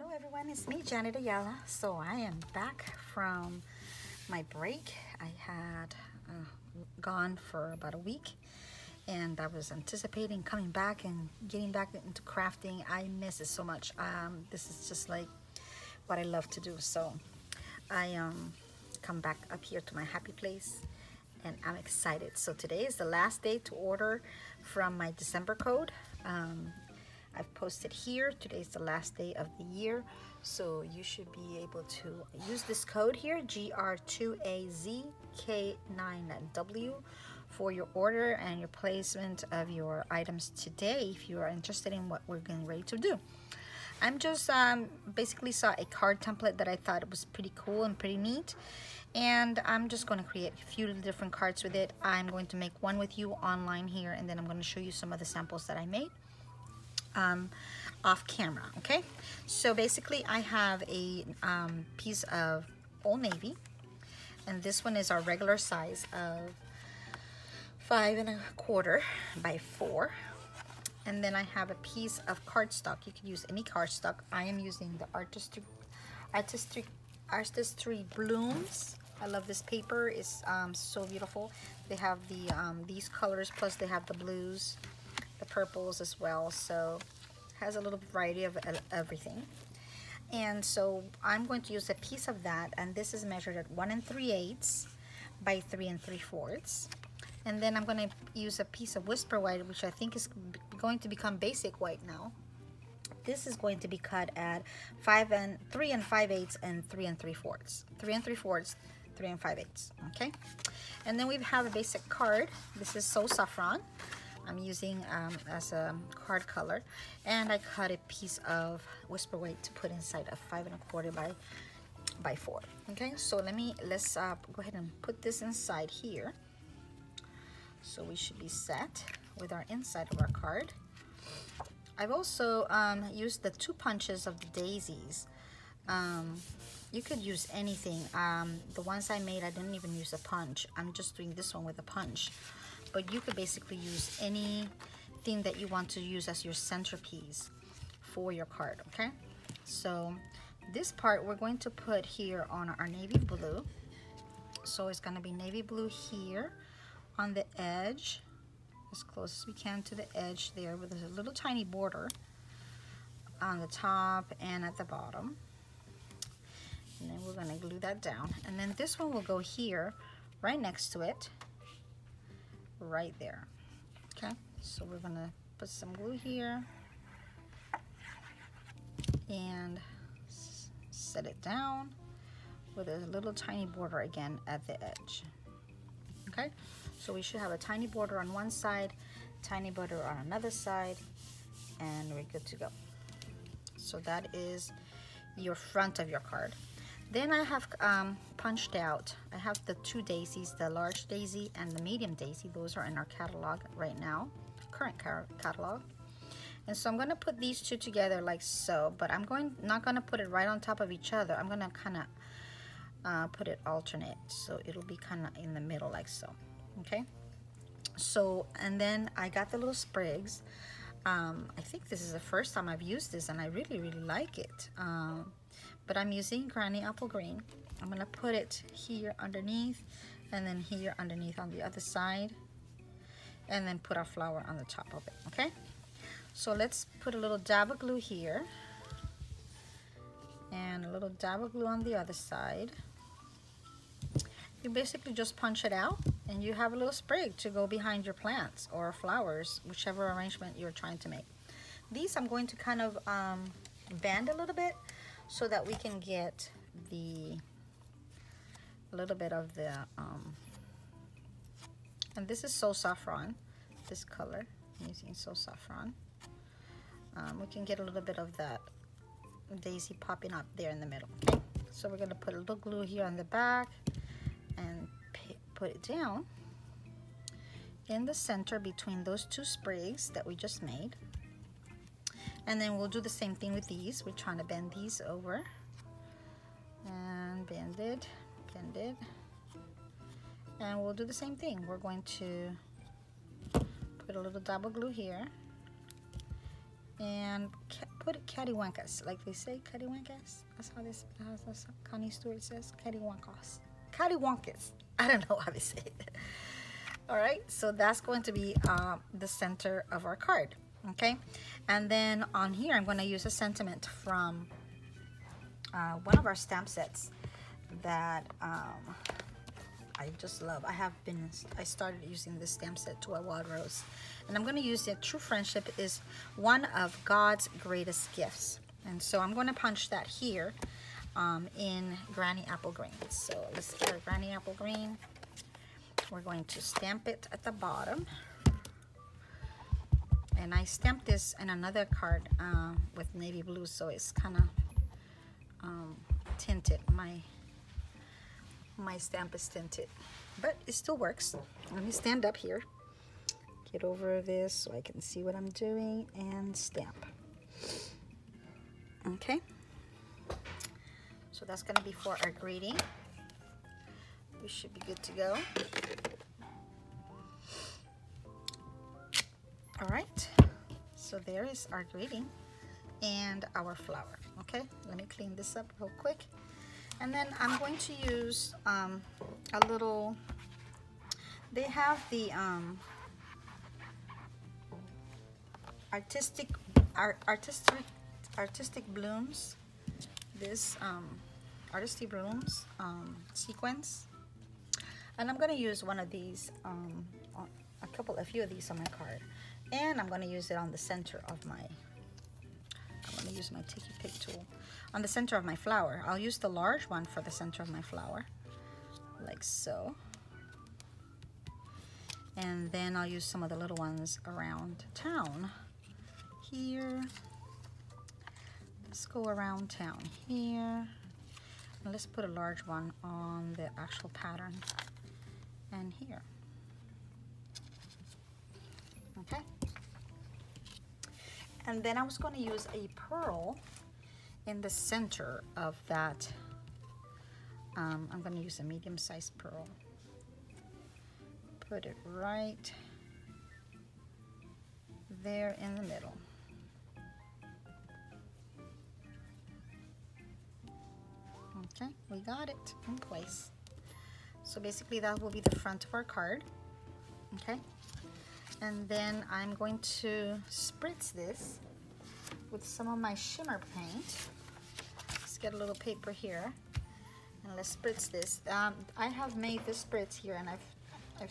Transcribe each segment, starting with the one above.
Hello everyone, it's me, Janet Ayala. So I am back from my break. I had gone for about a week and I was anticipating coming back and getting back into crafting. I miss it so much. This is just like what I love to do. So I come back up here to my happy place and I'm excited. So today is the last day to order from my December code. I've posted here. Today's the last day of the year, so you should be able to use this code here, GR2AZK9W, for your order and your placement of your items today if you are interested in what we're getting ready to do. I'm just basically saw a card template that I thought it was pretty cool and pretty neat, and I'm just going to create a few different cards with it. I'm going to make one with you online here, and then I'm going to show you some of the samples that I made off camera. Okay, so basically I have a piece of Old Navy, and this one is our regular size of 5 1/4 by 4, and then I have a piece of cardstock. You can use any cardstock. I am using the artistry blooms. I love this paper. It's so beautiful. They have the these colors, plus they have the blues, the purples as well, so it has a little variety of everything. And so I'm going to use a piece of that, and this is measured at 1 3/8 by 3 3/4. And then I'm going to use a piece of whisper white, which I think is going to become basic white now. This is going to be cut at 3 5/8 and 3 3/4. 3 3/4, 3 5/8. Okay, and then we have a basic card. This is So Saffron. I'm using as a card color, and I cut a piece of whisper white to put inside a 5 1/4 by 4. Okay, so let's go ahead and put this inside here. So we should be set with our inside of our card. I've also used the 2 punches of the daisies. You could use anything. The ones I made, I didn't even use a punch. I'm just doing this one with a punch. But you could basically use anything that you want to use as your centerpiece for your card, okay? So this part we're going to put here on our navy blue. So it's going to be navy blue here on the edge, as close as we can to the edge there, with a little tiny border on the top and at the bottom. And then we're going to glue that down. And then this one will go here, right next to it, right there. Okay, so we're gonna put some glue here and set it down with a little tiny border again at the edge. Okay, so we should have a tiny border on one side, tiny border on another side, and we're good to go. So that is your front of your card. Then I have punched out, I have the 2 daisies, the large daisy and the medium daisy. Those are in our catalog right now, current catalog. And so I'm going to put these 2 together like so, but I'm not going to put it right on top of each other. I'm going to kind of put it alternate, so it'll be kind of in the middle like so. Okay, so, and then I got the little sprigs. I think this is the first time I've used this, and I really like it. But I'm using Granny Apple Green. I'm gonna put it here underneath, and then here underneath on the other side, and then put our flower on the top of it. Okay, so let's put a little dab of glue here, and a little dab of glue on the other side. You basically just punch it out, and you have a little sprig to go behind your plants or flowers, whichever arrangement you're trying to make. These I'm going to kind of bend a little bit, so that we can get a little bit of the, and this is So Saffron, this color, I'm using So Saffron. We can get a little bit of that daisy popping up there in the middle. Okay, so we're gonna put a little glue here on the back and put it down in the center between those 2 sprigs that we just made. And then we'll do the same thing with these. We're trying to bend these over and bend it, and we'll do the same thing. We're going to put a little double glue here and put cattywampus, like they say, cattywampus. That's how Connie Stewart says, cattywampus. Cattywampus. I don't know how they say it. All right, so that's going to be the center of our card. Okay, and then on here I'm going to use a sentiment from one of our stamp sets that I just love. I started using this stamp set to a wild rose, and I'm going to use it. True friendship is one of God's greatest gifts, and so I'm going to punch that here in Granny Apple Green. So let's get our Granny Apple Green. We're going to stamp it at the bottom, and I stamped this in another card with navy blue, so it's kind of tinted. My stamp is tinted, but it still works. Let me stand up here, get over this so I can see what I'm doing, and stamp. Okay, so that's going to be for our greeting. We should be good to go. All right, so there is our greeting and our flower. Okay, let me clean this up real quick. And then I'm going to use a little, they have the artistic blooms, this artistic blooms sequence, and I'm going to use one of these, a few of these on my card, and I'm going to use it on the center of my, I'm going to use my Tiki Pick tool on the center of my flower. I'll use the large one for the center of my flower, like so. And then I'll use some of the little ones around town here. Let's go around town here. And let's put a large one on the actual pattern and here. Okay. And then I was going to use a pearl in the center of that. I'm going to use a medium-sized pearl. Put it right there in the middle. Okay, we got it in place. So basically that will be the front of our card. Okay, and then I'm going to spritz this with some of my shimmer paint. Let's get a little paper here and let's spritz this. I have made this spritz here, and I've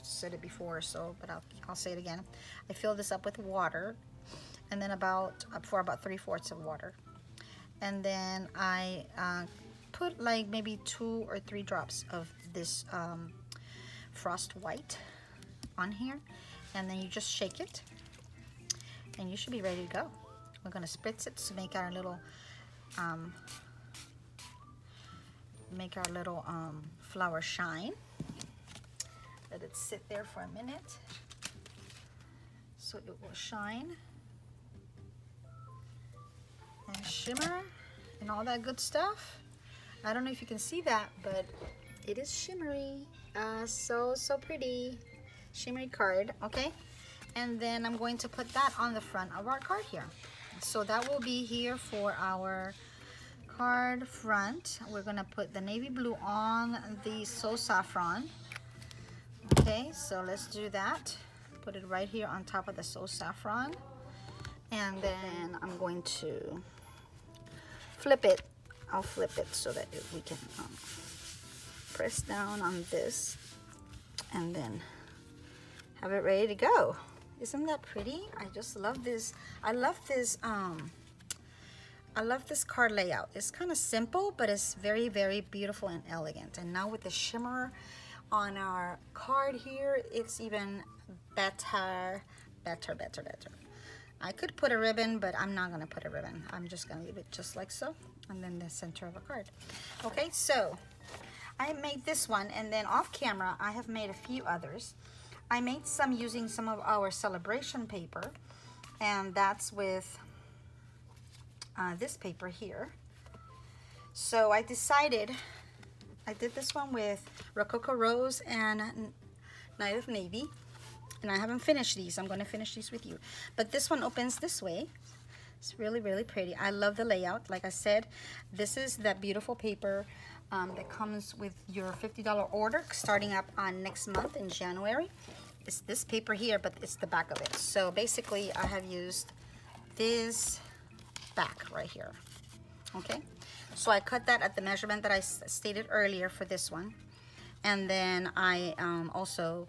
said it before, so but I'll say it again. I fill this up with water, and then for about 3/4 of water, and then I put like maybe 2 or 3 drops of this frost white on here, and then you just shake it, and you should be ready to go. We're going to spritz it to make our little flower shine. Let it sit there for a minute so it will shine and shimmer and all that good stuff. I don't know if you can see that, but it is shimmery. So pretty. Shimmery card. Okay, and then I'm going to put that on the front of our card here. So that will be here for our card front. We're going to put the navy blue on the So Saffron. Okay, so let's do that. Put it right here on top of the So Saffron, and then I'm going to flip it. I'll flip it so that we can press down on this and then have it ready to go. Isn't that pretty? I just love this. I love this card layout. It's kind of simple, but it's very, very beautiful and elegant. And now with the shimmer on our card here, it's even better. I could put a ribbon, but I'm not gonna put a ribbon. I'm just gonna leave it just like so, and then the center of a card. Okay, so I made this one, and then off camera, I have made a few others. I made some using some of our Sale-a-Bration paper, and that's with this paper here. So I decided, I did this one with Rococo Rose and Night of Navy, and I haven't finished these. I'm going to finish these with you. But this one opens this way, It's really, really pretty. I love the layout. Like I said, this is that beautiful paper that comes with your $50 order starting up on next month in January. It's this paper here, but it's the back of it. So basically, I have used this back right here. Okay, so I cut that at the measurement that I stated earlier for this one. And then I also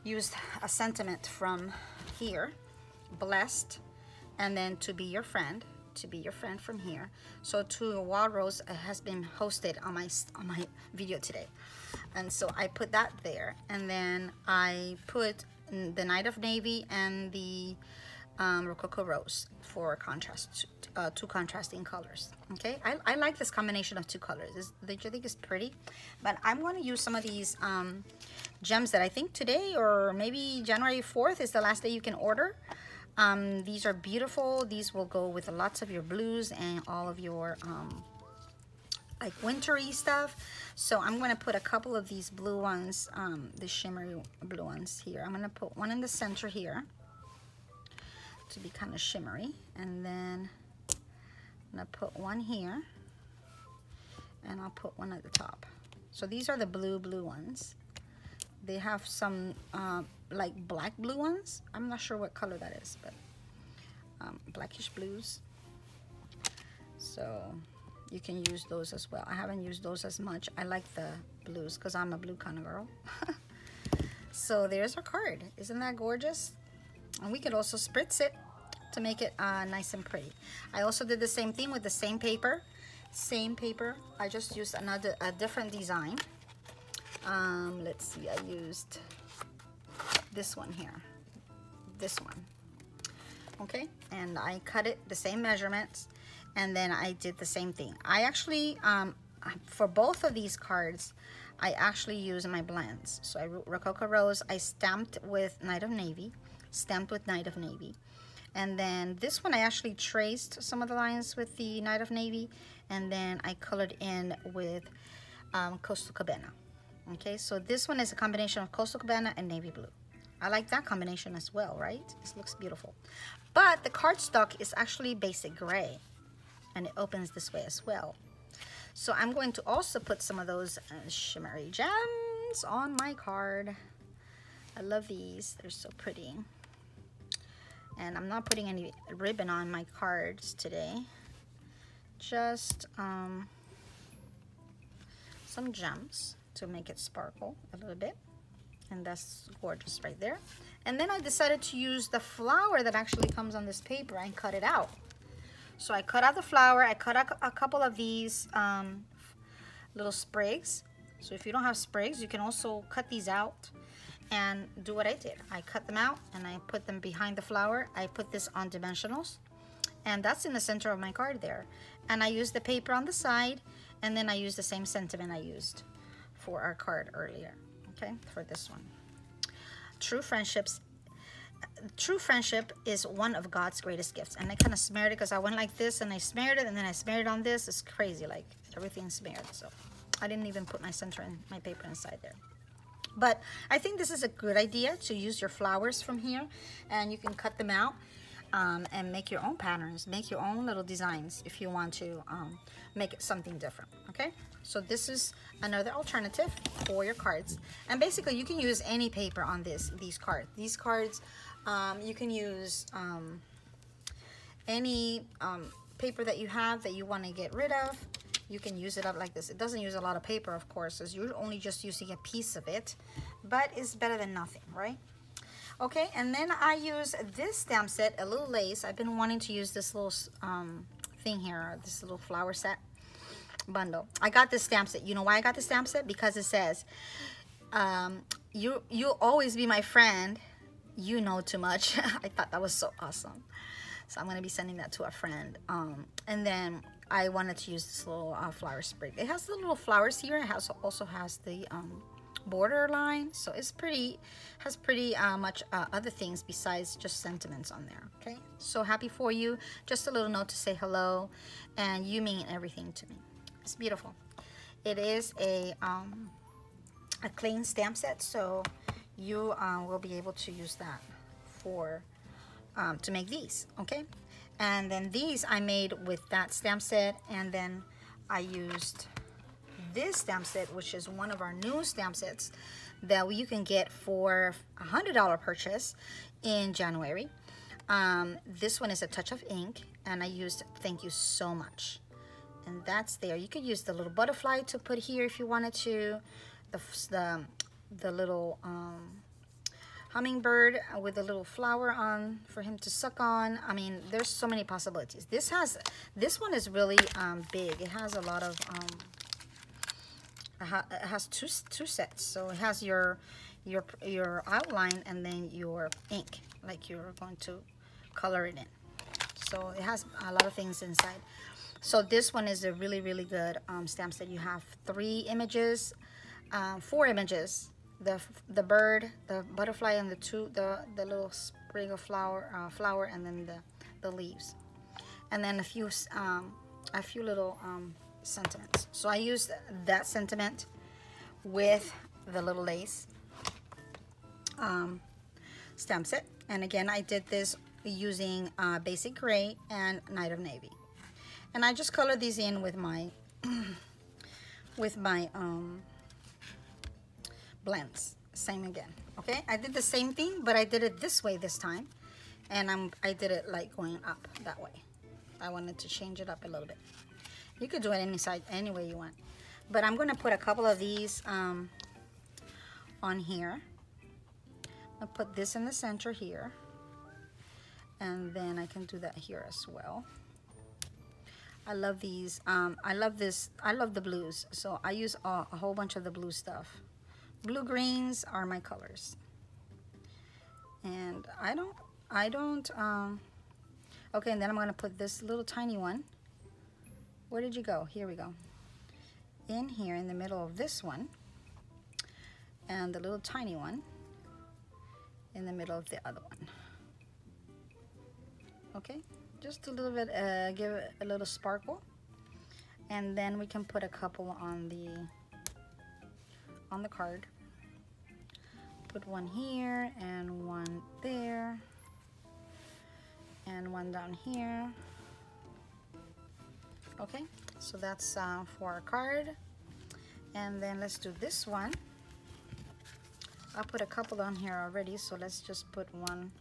used a sentiment from here, blessed, and then to be your friend from here. So to Wild Rose has been hosted on my video today, and so I put that there. And then I put the Night of Navy and the Rococo Rose for contrast, two contrasting colors. Okay, I like this combination of two colors. I think it's pretty, but I'm going to use some of these gems that I think today or maybe January 4th is the last day you can order. These are beautiful. These will go with lots of your blues and all of your like wintry stuff. So I'm going to put a couple of these blue ones, the shimmery blue ones here. I'm going to put one in the center here to be kind of shimmery, and then I'm going to put one here, and I'll put one at the top. So these are the blue ones. They have some like black blue ones. I'm not sure what color that is, but blackish blues. So you can use those as well. I haven't used those as much. I like the blues because I'm a blue kind of girl. So there's our card. Isn't that gorgeous? And we could also spritz it to make it nice and pretty. I also did the same thing with the same paper. I just used a different design. Let's see, I used this one here, this one. Okay, and I cut it the same measurements, and then I did the same thing. I actually, for both of these cards, I actually use my blends. So I wrote Rococo Rose, I stamped with Night of Navy, and then this one I actually traced some of the lines with the Night of Navy, and then I colored in with Coastal Cabana. Okay, so this one is a combination of Coastal Cabana and Navy Blue. I like that combination as well, right? This looks beautiful. But the cardstock is actually basic gray, and it opens this way as well. So I'm going to also put some of those shimmery gems on my card. I love these, they're so pretty. And I'm not putting any ribbon on my cards today. Just some gems to make it sparkle a little bit, and that's gorgeous right there. And then I decided to use the flower that actually comes on this paper and cut it out. So I cut out the flower. I cut out a couple of these little sprigs. So if you don't have sprigs, you can also cut these out and do what I did. I cut them out and I put them behind the flower. I put this on dimensionals, and that's in the center of my card there. And I used the paper on the side, and then I used the same sentiment I used for our card earlier, okay, for this one. True friendship is one of God's greatest gifts. And I kind of smeared it because I went like this, and I smeared it, and then I smeared it on this. It's crazy, like everything's smeared. So I didn't even put my center and my paper inside there. But I think this is a good idea to use your flowers from here, and you can cut them out and make your own patterns, make your own little designs if you want to make it something different. Okay, so this is another alternative for your cards, and basically you can use any paper on these cards. These cards you can use any paper that you have that you want to get rid of. You can use it up like this. It doesn't use a lot of paper, of course, as you're only just using a piece of it, but it's better than nothing, right? Okay, and then I use this stamp set, a little lace. I've been wanting to use this little thing here, this little flower set bundle. I got this stamp set. You know why I got the stamp set? Because it says, you'll always be my friend. You know too much. I thought that was so awesome. So I'm going to be sending that to a friend. And then I wanted to use this little flower sprig. It has the little flowers here. It also has the border line, so it's has pretty much other things besides just sentiments on there. Okay, so happy for you. Just a little note to say hello, and you mean everything to me. It's beautiful. It is a clean stamp set, so you will be able to use that for to make these. Okay, And then these I made with that stamp set, and then I used this stamp set, which is one of our new stamp sets that you can get for a $100 purchase in January. This one is a touch of ink, and I used Thank You So Much, and that's there. You could use the little butterfly to put here if you wanted to, the little hummingbird with a little flower on for him to suck on. I mean, there's so many possibilities. This one is really big. It has a lot of it has two sets. So it has your outline and then your ink, like you're going to color it in. So it has a lot of things inside. So this one is a really, really good stamp set. You have 3 images, 4 images. The bird, the butterfly, and the little sprig of flower, and then the leaves, and then a few little sentiments. So I used that sentiment with the little lace stamp set, and again I did this using basic gray and Night of Navy, and I just colored these in with my blends. Same again. Okay, I did the same thing, but I did it this way this time, and I did it like going up that way. I wanted to change it up a little bit. You could do it any way you want, but I'm going to put a couple of these on here. I'll put this in the center here, and then I can do that here as well. I love these. I love this. I love the blues, so I use a whole bunch of the blue stuff. Blue greens are my colors, and I don't okay, and then I'm going to put this little tiny one. Where did you go? Here we go. In here in the middle of this one, and the little tiny one in the middle of the other one. Okay, just a little bit, give it a little sparkle, and then we can put a couple on the card. Put one here and one there and one down here. Okay, so that's for our card. And then let's do this one. I put a couple on here already, so let's just put one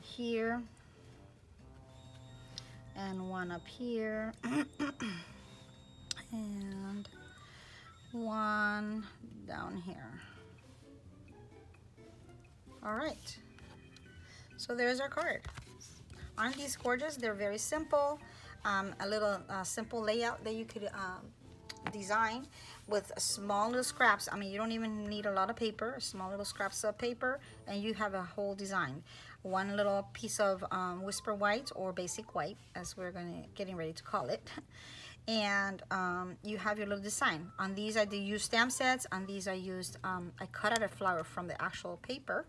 here and one up here and one down here. All right, so there's our card. Aren't these gorgeous? They're very simple. A little simple layout that you could design with small little scraps. I mean, you don't even need a lot of paper, small little scraps of paper, and you have a whole design. One little piece of whisper white, or basic white, as we're getting ready to call it. And you have your little design. On these I did use stamp sets. On these I used, I cut out a flower from the actual paper.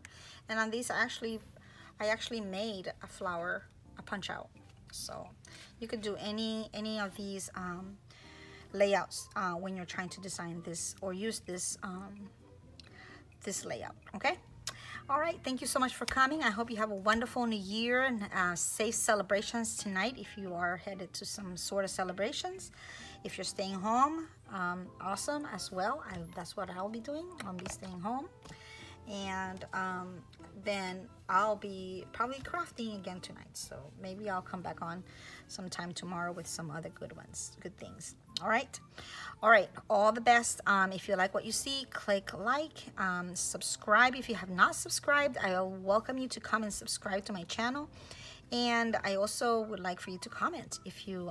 And on these I actually made a flower, a punch out. So you could do any of these layouts when you're trying to design this or use this this layout. Okay. All right, thank you so much for coming. I hope you have a wonderful new year and safe celebrations tonight if you are headed to some sort of celebrations. If you're staying home, awesome as well. That's what I'll be doing. I'll be staying home. And then I'll be probably crafting again tonight. So maybe I'll come back on sometime tomorrow with some other good things. All right, all the best. If you like what you see, click like, subscribe if you have not subscribed. I welcome you to come and subscribe to my channel, and I also would like for you to comment if you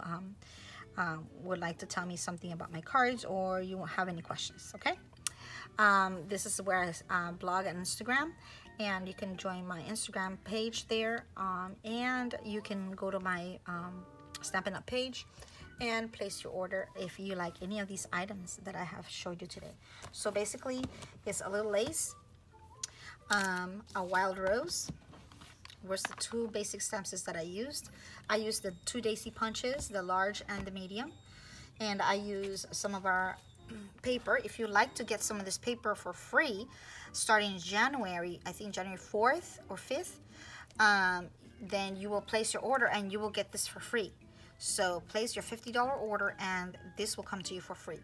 would like to tell me something about my cards or you have any questions. Okay, this is where I blog on Instagram, and you can join my Instagram page there, and you can go to my Stampin' Up page and place your order if you like any of these items that I have showed you today. So basically, it's a little lace, a wild rose. Where's the 2 basic stamp sets that I used? I used the 2 daisy punches, the large and the medium, and I use some of our paper. If you like to get some of this paper for free, starting in January, I think January 4th or 5th, then you will place your order and you will get this for free. So place your $50 order and this will come to you for free.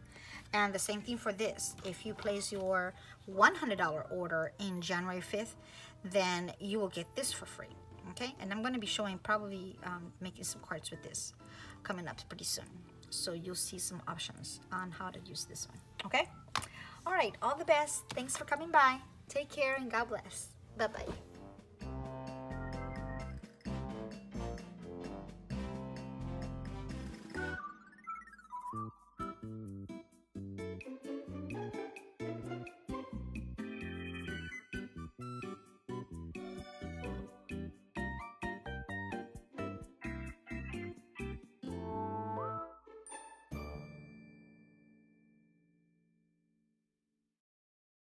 And the same thing for this. If you place your $100 order in January 5th, then you will get this for free. Okay, and I'm going to be showing probably making some cards with this coming up pretty soon. So you'll see some options on how to use this one. Okay, all right, all the best. Thanks for coming by. Take care and God bless. Bye-bye.